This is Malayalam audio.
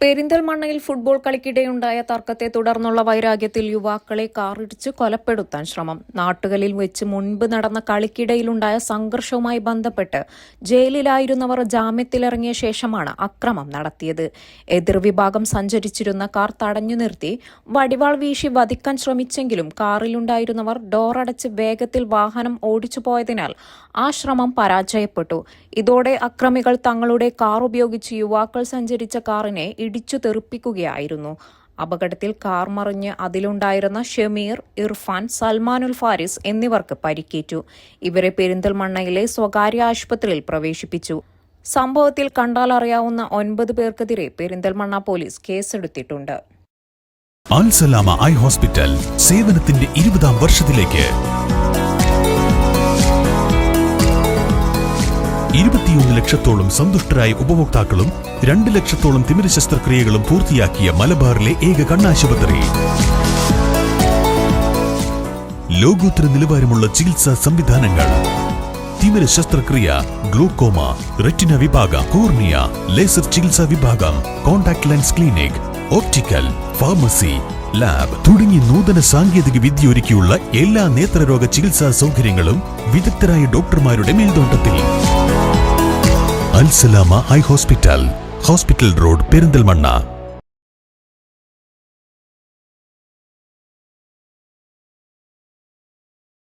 പെരിന്തൽമണ്ണയിൽ ഫുട്ബോൾ കളിക്കിടെയുണ്ടായ തർക്കത്തെ തുടർന്നുള്ള വൈരാഗ്യത്തിൽ യുവാക്കളെ കാറിടിച്ച് കൊലപ്പെടുത്താൻ ശ്രമം. നാട്ടുകലിൽ വെച്ച് മുൻപ് നടന്ന കളിക്കിടയിലുണ്ടായ സംഘർഷവുമായി ബന്ധപ്പെട്ട് ജയിലിലായിരുന്നവർ ജാമ്യത്തിലിറങ്ങിയ ശേഷമാണ് അക്രമം നടത്തിയത്. എതിർവിഭാഗം സഞ്ചരിച്ചിരുന്ന കാർ തടഞ്ഞു നിർത്തി വടിവാൾ വീശി വധിക്കാൻ ശ്രമിച്ചെങ്കിലും കാറിലുണ്ടായിരുന്നവർ ഡോറടച്ച് വേഗത്തിൽ വാഹനം ഓടിച്ചു പോയതിനാൽ ആ ശ്രമം പരാജയപ്പെട്ടു. ഇതോടെ അക്രമികൾ തങ്ങളുടെ കാർ ഉപയോഗിച്ച് യുവാക്കൾ സഞ്ചരിച്ച കാറിനെ ഇടിച്ചു തെറിപ്പിക്കുകയായിരുന്നു. അപകടത്തിൽ കാർ മറിഞ്ഞ് അതിലുണ്ടായിരുന്ന ഷമീർ, ഇർഫാൻ, സൽമാനുൽ ഫാരിസ് എന്നിവർക്ക് പരിക്കേറ്റു. ഇവരെ പെരിന്തൽമണ്ണയിലെ സ്വകാര്യ ആശുപത്രിയിൽ പ്രവേശിപ്പിച്ചു. സംഭവത്തിൽ കണ്ടാലറിയാവുന്ന 9 പേർക്കെതിരെ പെരിന്തൽമണ്ണ പോലീസ് കേസെടുത്തിട്ടുണ്ട്. അൽ സലാമ ഐ ഹോസ്പിറ്റൽ സേവനത്തിന്റെ 20ാം വർഷത്തിലേക്ക് 21 ലക്ഷത്തോളം സന്തുഷ്ടരായ ഉപഭോക്താക്കളും 2 ലക്ഷത്തോളം തിമിര ശസ്ത്രക്രിയകളും പൂർത്തിയാക്കിയ മലബാറിലെ ഏക കണ്ണാശുപത്രി. ലോകോത്തര നിലവാരമുള്ള ചികിത്സാ സംവിധാനങ്ങൾ, തിമിര ശസ്ത്രക്രിയ, ഗ്ലൂക്കോമ, റെറ്റിന വിഭാഗം, കോർണിയ, ലേസർ ചികിത്സാ വിഭാഗം, contact lens clinic, optical, pharmacy, lab തുടങ്ങി നൂതന സാങ്കേതിക വിദ്യ ഒരുക്കിയുള്ള എല്ലാ നേത്രരോഗ ചികിത്സാ സൗകര്യങ്ങളും വിദഗ്ധരായ ഡോക്ടർമാരുടെ മേൽനോട്ടത്തിൽ. Al Salama eye hospital, hospital road, Perinthalmanna.